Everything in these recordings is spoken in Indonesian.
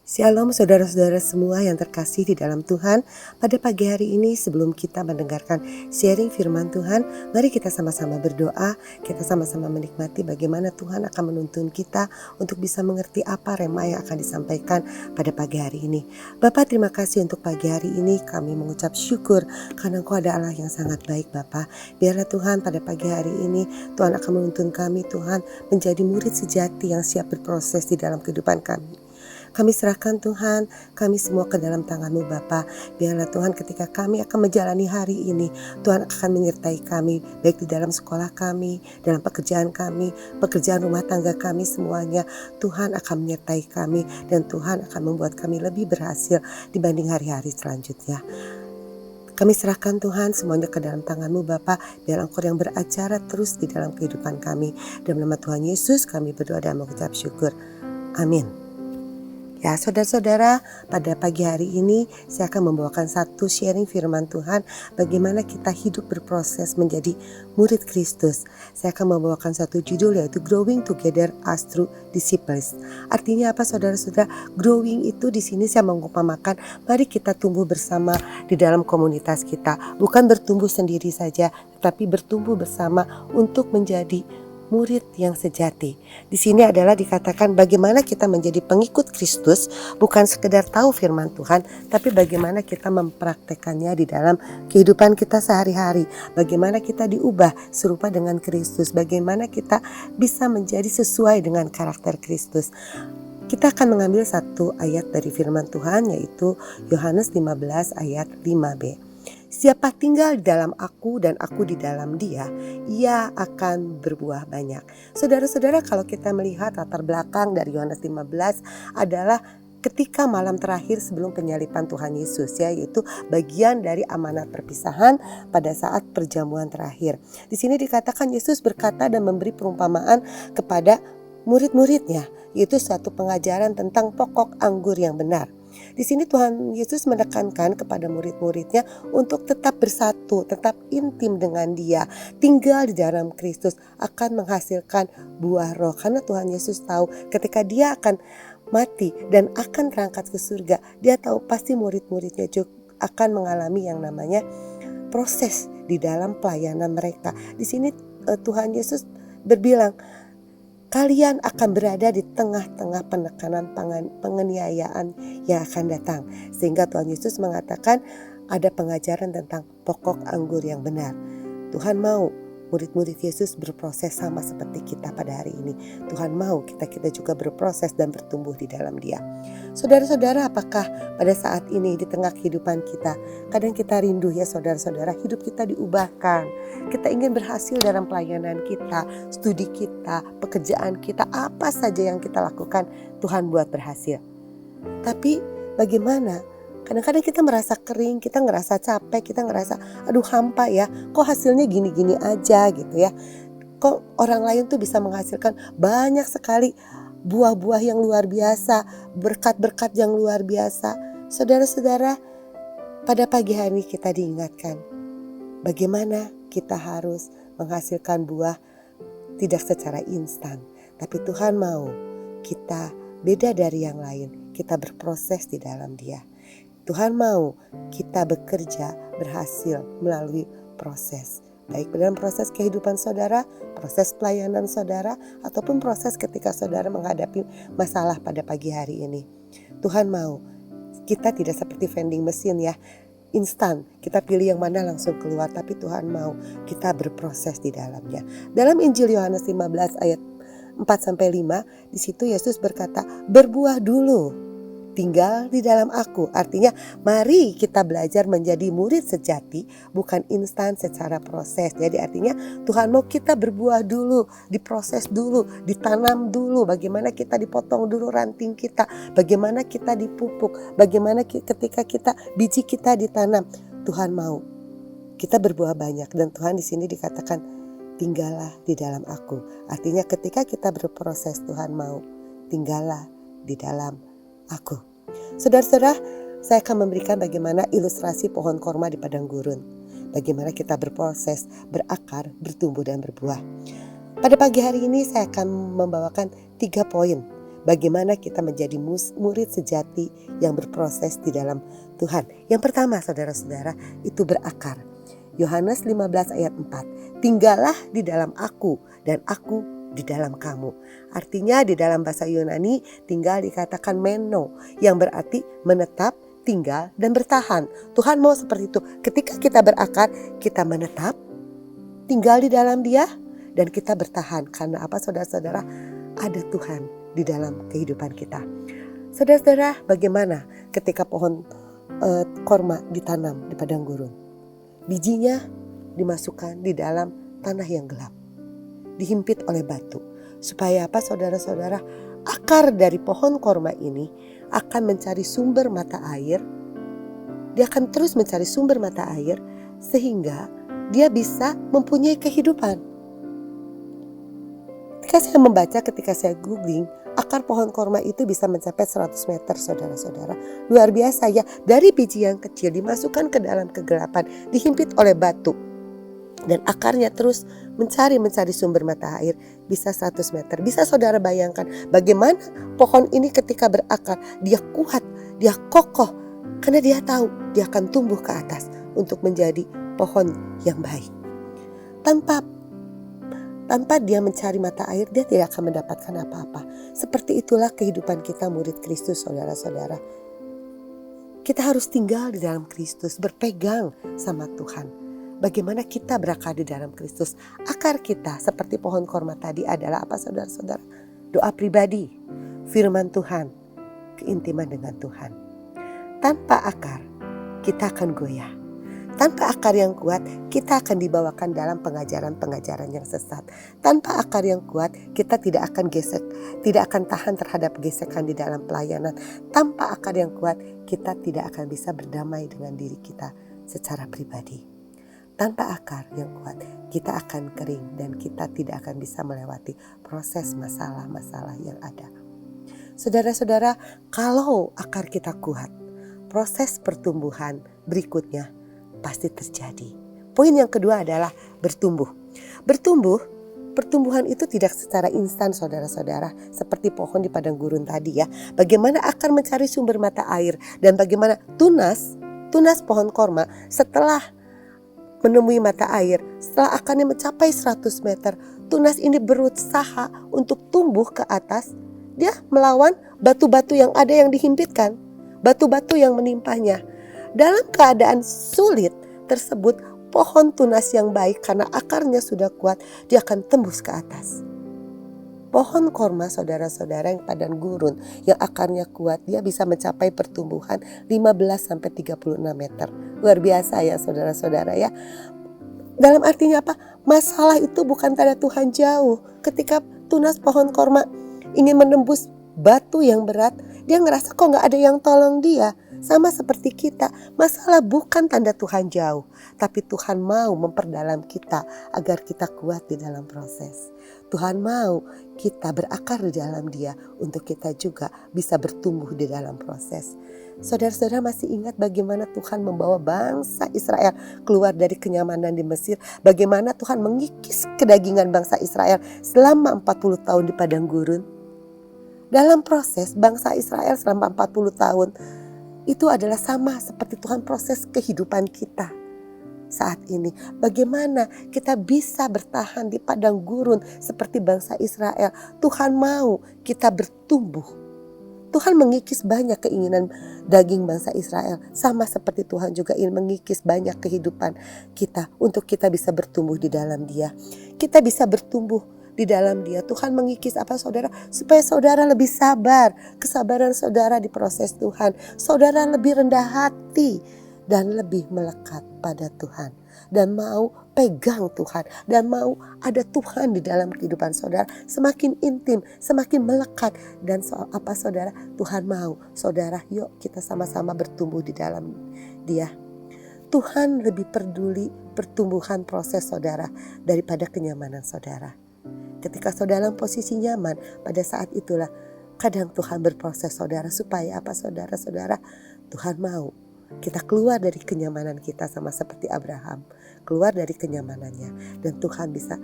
Shalom saudara-saudara semua yang terkasih di dalam Tuhan. Pada pagi hari ini sebelum kita mendengarkan sharing firman Tuhan, mari kita sama-sama berdoa, kita sama-sama menikmati bagaimana Tuhan akan menuntun kita untuk bisa mengerti apa rema yang akan disampaikan pada pagi hari ini. Bapa, terima kasih untuk pagi hari ini, kami mengucap syukur karena Engkau adalah yang sangat baik Bapa. Biarlah Tuhan pada pagi hari ini Tuhan akan menuntun kami Tuhan menjadi murid sejati yang siap berproses di dalam kehidupan kami. Kami serahkan Tuhan, kami semua ke dalam tangan-Mu Bapa. Biarlah Tuhan ketika kami akan menjalani hari ini, Tuhan akan menyertai kami, baik di dalam sekolah kami, dalam pekerjaan kami, pekerjaan rumah tangga kami semuanya. Tuhan akan menyertai kami dan Tuhan akan membuat kami lebih berhasil dibanding hari-hari selanjutnya. Kami serahkan Tuhan semuanya ke dalam tangan-Mu Bapa. Biar Engkau yang beracara terus di dalam kehidupan kami. Dalam nama Tuhan Yesus kami berdoa dan mengucap syukur. Amin. Ya saudara-saudara, pada pagi hari ini saya akan membawakan satu sharing firman Tuhan bagaimana kita hidup berproses menjadi murid Kristus. Saya akan membawakan satu judul yaitu Growing Together as True Disciples. Artinya apa saudara-saudara? Growing itu di sini saya mengumpamakan mari kita tumbuh bersama di dalam komunitas kita. Bukan bertumbuh sendiri saja, tetapi bertumbuh bersama untuk menjadi murid yang sejati. Di sini adalah dikatakan bagaimana kita menjadi pengikut Kristus, bukan sekedar tahu firman Tuhan, tapi bagaimana kita mempraktekannya di dalam kehidupan kita sehari-hari. Bagaimana kita diubah serupa dengan Kristus, bagaimana kita bisa menjadi sesuai dengan karakter Kristus. Kita akan mengambil satu ayat dari firman Tuhan yaitu Yohanes 15 ayat 5b. Siapa tinggal di dalam aku dan aku di dalam dia, ia akan berbuah banyak. Saudara-saudara, kalau kita melihat latar belakang dari Yohanes 15 adalah ketika malam terakhir sebelum penyaliban Tuhan Yesus, yaitu bagian dari amanat perpisahan pada saat perjamuan terakhir. Di sini dikatakan Yesus berkata dan memberi perumpamaan kepada murid-muridnya, yaitu suatu pengajaran tentang pokok anggur yang benar. Di sini Tuhan Yesus menekankan kepada murid-muridnya untuk tetap bersatu, tetap intim dengan Dia, tinggal di dalam Kristus akan menghasilkan buah roh. Karena Tuhan Yesus tahu ketika Dia akan mati dan akan berangkat ke surga, Dia tahu pasti murid-muridnya juga akan mengalami yang namanya proses di dalam pelayanan mereka. Di sini Tuhan Yesus berbilang, kalian akan berada di tengah-tengah penekanan penganiayaan yang akan datang. Sehingga Tuhan Yesus mengatakan ada pengajaran tentang pokok anggur yang benar. Tuhan mau murid-murid Yesus berproses sama seperti kita pada hari ini. Tuhan mau kita juga berproses dan bertumbuh di dalam Dia. Saudara-saudara, apakah pada saat ini di tengah kehidupan kita, kadang kita rindu ya saudara-saudara, hidup kita diubahkan. Kita ingin berhasil dalam pelayanan kita, studi kita, pekerjaan kita, apa saja yang kita lakukan, Tuhan buat berhasil. Tapi bagaimana? Kadang-kadang kita merasa kering, kita ngerasa capek, kita ngerasa aduh hampa ya, kok hasilnya gini-gini aja gitu ya. Kok orang lain tuh bisa menghasilkan banyak sekali buah-buah yang luar biasa, berkat-berkat yang luar biasa. Saudara-saudara, pada pagi hari kita diingatkan bagaimana kita harus menghasilkan buah tidak secara instan. Tapi Tuhan mau kita beda dari yang lain, kita berproses di dalam Dia. Tuhan mau kita bekerja berhasil melalui proses. Baik dalam proses kehidupan saudara, proses pelayanan saudara, ataupun proses ketika saudara menghadapi masalah pada pagi hari ini. Tuhan mau kita tidak seperti vending mesin ya, instan kita pilih yang mana langsung keluar, tapi Tuhan mau kita berproses di dalamnya. Dalam Injil Yohanes 15 ayat 4-5, di situ Yesus berkata, berbuah dulu, tinggal di dalam aku. Artinya mari kita belajar menjadi murid sejati, bukan instan secara proses. Jadi artinya Tuhan mau kita berbuah dulu, diproses dulu, ditanam dulu. Bagaimana kita dipotong dulu ranting kita, bagaimana kita dipupuk, bagaimana ketika biji kita ditanam. Tuhan mau kita berbuah banyak, dan Tuhan di sini dikatakan tinggallah di dalam aku. Artinya ketika kita berproses, Tuhan mau tinggallah di dalam aku. Saudara-saudara, saya akan memberikan bagaimana ilustrasi pohon korma di padang gurun. Bagaimana kita berproses, berakar, bertumbuh dan berbuah. Pada pagi hari ini saya akan membawakan 3 poin bagaimana kita menjadi murid sejati yang berproses di dalam Tuhan. Yang pertama saudara-saudara itu berakar. Yohanes 15 ayat 4. Tinggallah di dalam aku dan aku di dalam kamu. Artinya di dalam bahasa Yunani tinggal dikatakan meno yang berarti menetap, tinggal dan bertahan. Tuhan mau seperti itu. Ketika kita berakar, kita menetap, tinggal di dalam Dia dan kita bertahan. Karena apa saudara-saudara? Ada Tuhan di dalam kehidupan kita. Saudara-saudara, bagaimana ketika pohon korma ditanam di padang gurun? Bijinya dimasukkan di dalam tanah yang gelap, dihimpit oleh batu. Supaya apa saudara-saudara? Akar dari pohon korma ini akan mencari sumber mata air. Dia akan terus mencari sumber mata air sehingga dia bisa mempunyai kehidupan. Ketika saya membaca, ketika saya googling, akar pohon korma itu bisa mencapai 100 meter saudara-saudara. Luar biasa ya, dari biji yang kecil dimasukkan ke dalam kegelapan, dihimpit oleh batu. Dan akarnya terus mencari sumber mata air, bisa 100 meter. Bisa saudara bayangkan bagaimana pohon ini ketika berakar, dia kuat, dia kokoh. Karena dia tahu dia akan tumbuh ke atas untuk menjadi pohon yang baik. Tanpa dia mencari mata air, dia tidak akan mendapatkan apa-apa. Seperti itulah kehidupan kita murid Kristus, saudara-saudara. Kita harus tinggal di dalam Kristus, berpegang sama Tuhan. Bagaimana kita berakar di dalam Kristus? Akar kita seperti pohon korma tadi adalah apa saudara-saudara? Doa pribadi, firman Tuhan, keintiman dengan Tuhan. Tanpa akar, kita akan goyah. Tanpa akar yang kuat, kita akan dibawakan dalam pengajaran-pengajaran yang sesat. Tanpa akar yang kuat, kita tidak akan tahan terhadap gesekan di dalam pelayanan. Tanpa akar yang kuat, kita tidak akan bisa berdamai dengan diri kita secara pribadi. Tanpa akar yang kuat, kita akan kering dan kita tidak akan bisa melewati proses masalah-masalah yang ada. Saudara-saudara, kalau akar kita kuat, proses pertumbuhan berikutnya pasti terjadi. Poin yang kedua adalah bertumbuh. Pertumbuhan itu tidak secara instan saudara-saudara, seperti pohon di padang gurun tadi ya. Bagaimana akar mencari sumber mata air dan bagaimana tunas pohon korma setelah menemui mata air, setelah akarnya mencapai 100 meter, tunas ini berusaha untuk tumbuh ke atas. Dia melawan batu-batu yang ada yang dihimpitkan, batu-batu yang menimpanya. Dalam keadaan sulit tersebut, pohon tunas yang baik karena akarnya sudah kuat, dia akan tembus ke atas. Pohon korma saudara-saudara yang padang gurun, yang akarnya kuat, dia bisa mencapai pertumbuhan 15-36 meter. Luar biasa ya saudara-saudara ya. Dalam artinya apa? Masalah itu bukan tanda Tuhan jauh. Ketika tunas pohon korma ingin menembus batu yang berat, dia ngerasa kok gak ada yang tolong dia. Sama seperti kita, masalah bukan tanda Tuhan jauh, tapi Tuhan mau memperdalam kita agar kita kuat di dalam proses. Tuhan mau kita berakar di dalam Dia untuk kita juga bisa bertumbuh di dalam proses. Saudara-saudara masih ingat bagaimana Tuhan membawa bangsa Israel keluar dari kenyamanan di Mesir? Bagaimana Tuhan mengikis kedagingan bangsa Israel selama 40 tahun di padang gurun? Dalam proses bangsa Israel selama 40 tahun, itu adalah sama seperti Tuhan proses kehidupan kita saat ini. Bagaimana kita bisa bertahan di padang gurun seperti bangsa Israel. Tuhan mau kita bertumbuh. Tuhan mengikis banyak keinginan daging bangsa Israel. Sama seperti Tuhan juga ingin mengikis banyak kehidupan kita untuk kita bisa bertumbuh di dalam Dia. Kita bisa bertumbuh di dalam Dia. Tuhan mengikis apa saudara? Supaya saudara lebih sabar. Kesabaran saudara di proses Tuhan. Saudara lebih rendah hati dan lebih melekat pada Tuhan. Dan mau pegang Tuhan. Dan mau ada Tuhan di dalam kehidupan saudara. Semakin intim, semakin melekat. Dan soal apa saudara? Tuhan mau saudara, yuk kita sama-sama bertumbuh di dalam Dia. Tuhan lebih peduli pertumbuhan proses saudara daripada kenyamanan saudara. Ketika saudara dalam posisi nyaman, pada saat itulah kadang Tuhan berproses saudara. Supaya apa saudara-saudara? Tuhan mau kita keluar dari kenyamanan kita sama seperti Abraham. Keluar dari kenyamanannya. Dan Tuhan bisa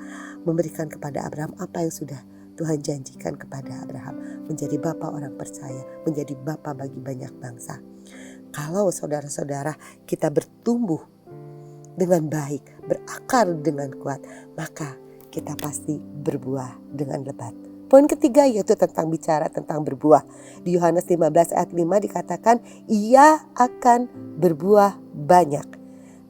memberikan kepada Abraham apa yang sudah Tuhan janjikan kepada Abraham, menjadi bapa orang percaya, menjadi bapa bagi banyak bangsa. Kalau saudara-saudara kita bertumbuh dengan baik, berakar dengan kuat, maka kita pasti berbuah dengan lebat. Poin ketiga yaitu bicara tentang berbuah. Di Yohanes 15 ayat 5 dikatakan ia akan berbuah banyak.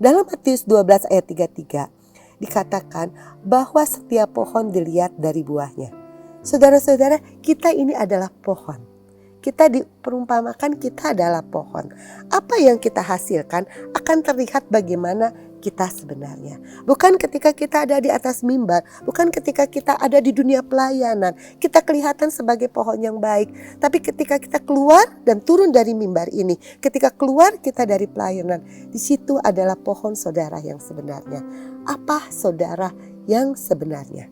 Dalam Matius 12 ayat 33 dikatakan bahwa setiap pohon dilihat dari buahnya. Saudara-saudara, kita ini adalah pohon. Kita diperumpamakan kita adalah pohon. Apa yang kita hasilkan akan terlihat bagaimana kita sebenarnya. Bukan ketika kita ada di atas mimbar, bukan ketika kita ada di dunia pelayanan, kita kelihatan sebagai pohon yang baik. Tapi ketika kita keluar dan turun dari mimbar ini, ketika keluar kita dari pelayanan, di situ adalah pohon saudara yang sebenarnya. Apa saudara yang sebenarnya?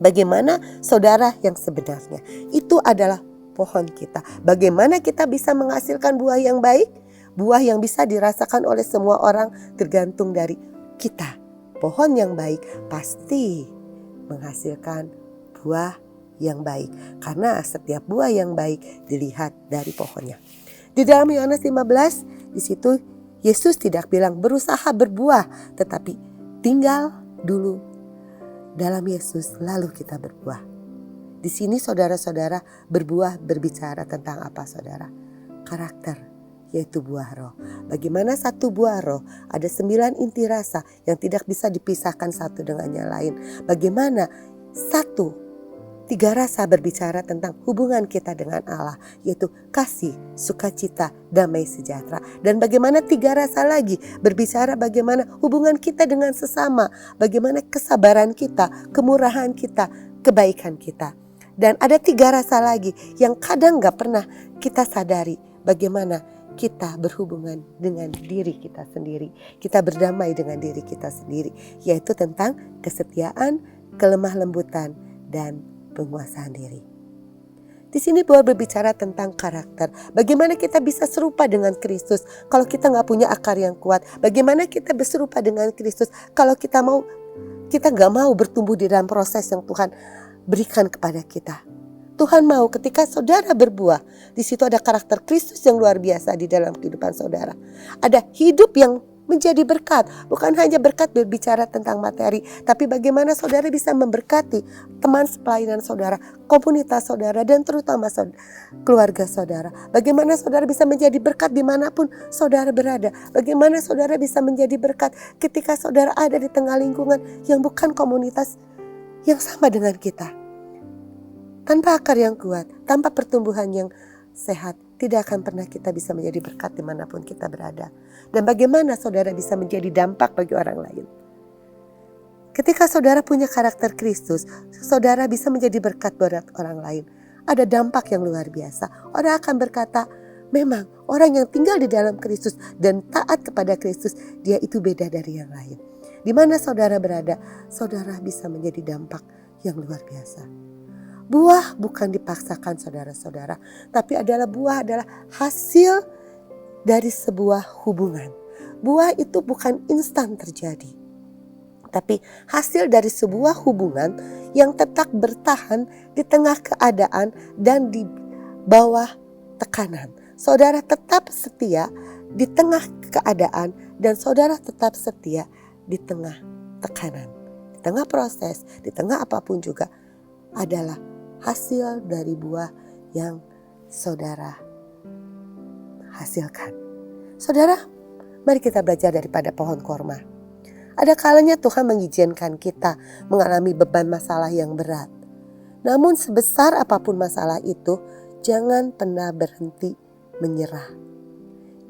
Bagaimana saudara yang sebenarnya? Itu adalah pohon kita. Bagaimana kita bisa menghasilkan buah yang baik? Buah yang bisa dirasakan oleh semua orang tergantung dari kita. Pohon yang baik pasti menghasilkan buah yang baik. Karena setiap buah yang baik dilihat dari pohonnya. Di dalam Yohanes 15, di situ Yesus tidak bilang berusaha berbuah, tetapi tinggal dulu dalam Yesus lalu kita berbuah. Di sini saudara-saudara berbuah berbicara tentang apa saudara? Karakter, yaitu buah roh. Bagaimana satu buah roh ada 9 inti rasa yang tidak bisa dipisahkan satu dengan yang lain. Bagaimana 3 rasa berbicara tentang hubungan kita dengan Allah, yaitu kasih, sukacita, damai sejahtera. Dan bagaimana 3 rasa lagi berbicara bagaimana hubungan kita dengan sesama, bagaimana kesabaran kita, kemurahan kita, kebaikan kita. Dan ada 3 rasa lagi yang kadang gak pernah kita sadari, bagaimana kita berhubungan dengan diri kita sendiri. Kita berdamai dengan diri kita sendiri, yaitu tentang kesetiaan, kelemah lembutan, dan penguasaan diri. Di sini Paul berbicara tentang karakter. Bagaimana kita bisa serupa dengan Kristus kalau kita gak punya akar yang kuat. Bagaimana kita berserupa dengan Kristus kalau kita gak mau bertumbuh di dalam proses yang Tuhan berikan kepada kita. Tuhan mau ketika saudara berbuah, di situ ada karakter Kristus yang luar biasa di dalam kehidupan saudara. Ada hidup yang menjadi berkat, bukan hanya berkat berbicara tentang materi, tapi bagaimana saudara bisa memberkati teman sepelayanan saudara, komunitas saudara, dan terutama keluarga saudara. Bagaimana saudara bisa menjadi berkat dimanapun saudara berada. Bagaimana saudara bisa menjadi berkat ketika saudara ada di tengah lingkungan yang bukan komunitas yang sama dengan kita. Tanpa akar yang kuat, tanpa pertumbuhan yang sehat, tidak akan pernah kita bisa menjadi berkat dimanapun kita berada. Dan bagaimana saudara bisa menjadi dampak bagi orang lain. Ketika saudara punya karakter Kristus, saudara bisa menjadi berkat buat orang lain. Ada dampak yang luar biasa. Orang akan berkata, memang orang yang tinggal di dalam Kristus dan taat kepada Kristus, dia itu beda dari yang lain. Di mana saudara berada, saudara bisa menjadi dampak yang luar biasa. Buah bukan dipaksakan saudara-saudara, tapi buah adalah hasil dari sebuah hubungan. Buah itu bukan instan terjadi, tapi hasil dari sebuah hubungan yang tetap bertahan di tengah keadaan dan di bawah tekanan. Saudara tetap setia di tengah keadaan dan saudara tetap setia di tengah tekanan. Di tengah proses, di tengah apapun juga adalah hasil dari buah yang saudara hasilkan. Saudara, mari kita belajar daripada pohon korma. Ada kalanya Tuhan mengizinkan kita mengalami beban masalah yang berat. Namun sebesar apapun masalah itu, jangan pernah berhenti menyerah.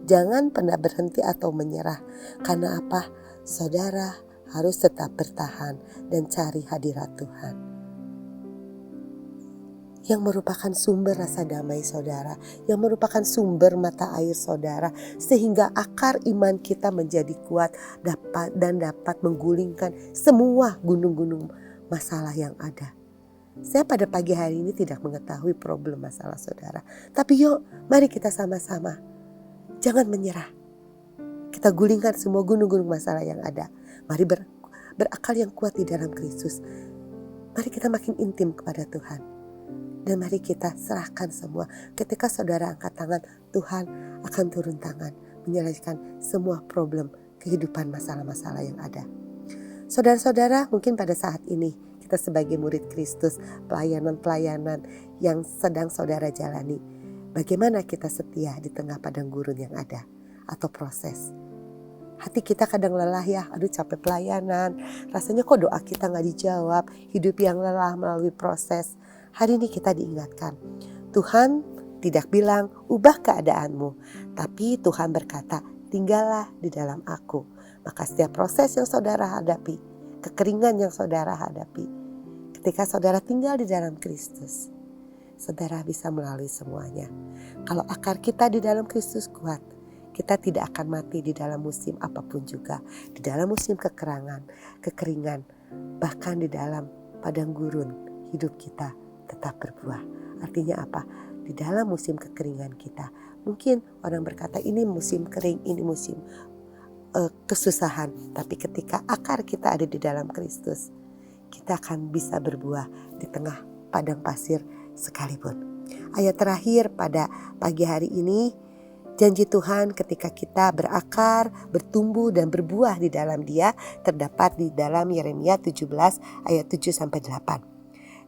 Jangan pernah berhenti atau menyerah. Karena apa? Saudara harus tetap bertahan dan cari hadirat Tuhan, yang merupakan sumber rasa damai saudara, yang merupakan sumber mata air saudara, sehingga akar iman kita menjadi kuat dapat menggulingkan semua gunung-gunung masalah yang ada. Saya pada pagi hari ini tidak mengetahui problem masalah saudara, tapi yuk mari kita sama-sama jangan menyerah. Kita gulingkan semua gunung-gunung masalah yang ada. Mari berakal yang kuat di dalam Kristus. Mari kita makin intim kepada Tuhan. Dan mari kita serahkan semua. Ketika saudara angkat tangan, Tuhan akan turun tangan, menyelesaikan semua problem kehidupan, masalah-masalah yang ada. Saudara-saudara, mungkin pada saat ini kita sebagai murid Kristus, pelayanan-pelayanan yang sedang saudara jalani, bagaimana kita setia di tengah padang gurun yang ada atau proses. Hati kita kadang lelah ya, aduh capek pelayanan, rasanya kok doa kita gak dijawab, hidup yang lelah melalui proses. Hari ini kita diingatkan, Tuhan tidak bilang ubah keadaanmu, tapi Tuhan berkata tinggallah di dalam aku. Maka setiap proses yang saudara hadapi, kekeringan yang saudara hadapi, ketika saudara tinggal di dalam Kristus, saudara bisa melalui semuanya. Kalau akar kita di dalam Kristus kuat, kita tidak akan mati di dalam musim apapun juga. Di dalam musim kekeringan, bahkan di dalam padang gurun, hidup kita tetap berbuah. Artinya apa? Di dalam musim kekeringan kita, mungkin orang berkata ini musim kering, ini musim kesusahan. Tapi ketika akar kita ada di dalam Kristus, kita akan bisa berbuah di tengah padang pasir sekalipun. Ayat terakhir pada pagi hari ini, janji Tuhan ketika kita berakar, bertumbuh dan berbuah di dalam Dia terdapat di dalam Yeremia 17 ayat 7-8.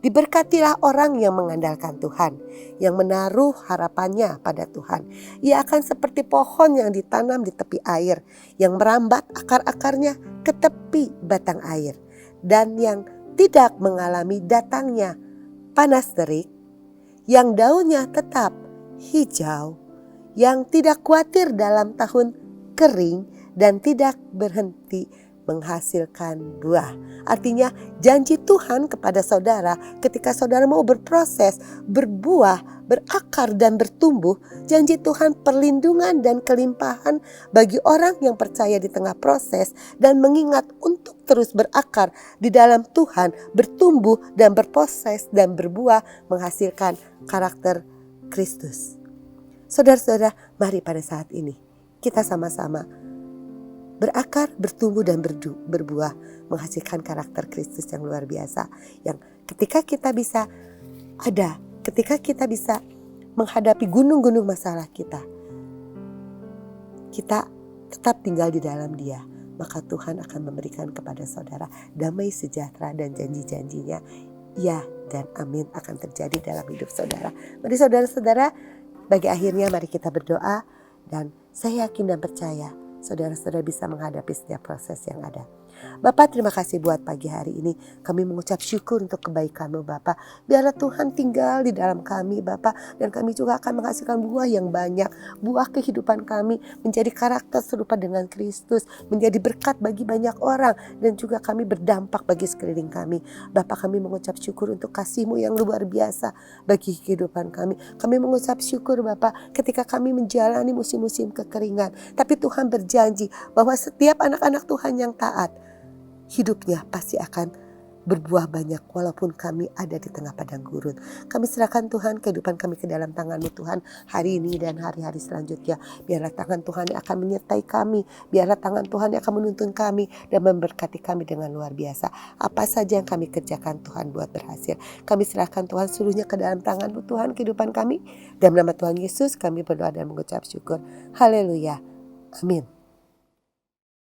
Diberkatilah orang yang mengandalkan Tuhan, yang menaruh harapannya pada Tuhan. Ia akan seperti pohon yang ditanam di tepi air, yang merambat akar-akarnya ke tepi batang air, dan yang tidak mengalami datangnya panas terik, yang daunnya tetap hijau, yang tidak khawatir dalam tahun kering dan tidak berhenti menghasilkan buah. Artinya janji Tuhan kepada saudara ketika saudara mau berproses, berbuah, berakar dan bertumbuh, janji Tuhan perlindungan dan kelimpahan bagi orang yang percaya di tengah proses dan mengingat untuk terus berakar di dalam Tuhan, bertumbuh dan berproses dan berbuah menghasilkan karakter Kristus. Saudara-saudara, mari pada saat ini kita sama-sama berakar, bertumbuh dan berbuah menghasilkan karakter Kristus yang luar biasa. Yang ketika kita bisa ketika kita bisa menghadapi gunung-gunung masalah kita tetap tinggal di dalam Dia, maka Tuhan akan memberikan kepada saudara damai sejahtera dan janji-janjinya ya dan amin akan terjadi dalam hidup saudara. Mari saudara-saudara, bagi akhirnya mari kita berdoa, dan saya yakin dan percaya saudara-saudara bisa menghadapi setiap proses yang ada. Bapak, terima kasih buat pagi hari ini. Kami mengucap syukur untuk kebaikan-Mu Bapak. Biarlah Tuhan tinggal di dalam kami Bapak. Dan kami juga akan menghasilkan buah yang banyak. Buah kehidupan kami menjadi karakter serupa dengan Kristus. Menjadi berkat bagi banyak orang. Dan juga kami berdampak bagi sekeliling kami. Bapak, kami mengucap syukur untuk kasih-Mu yang luar biasa bagi kehidupan kami. Kami mengucap syukur Bapak ketika kami menjalani musim-musim kekeringan. Tapi Tuhan berjanji bahwa setiap anak-anak Tuhan yang taat, hidupnya pasti akan berbuah banyak walaupun kami ada di tengah padang gurun. Kami serahkan Tuhan kehidupan kami ke dalam tangan-Mu Tuhan hari ini dan hari-hari selanjutnya. Biarlah tangan Tuhan yang akan menyertai kami. Biarlah tangan Tuhan yang akan menuntun kami dan memberkati kami dengan luar biasa. Apa saja yang kami kerjakan Tuhan buat berhasil. Kami serahkan Tuhan seluruhnya ke dalam tangan-Mu Tuhan kehidupan kami. Dalam nama Tuhan Yesus kami berdoa dan mengucap syukur. Haleluya. Amin.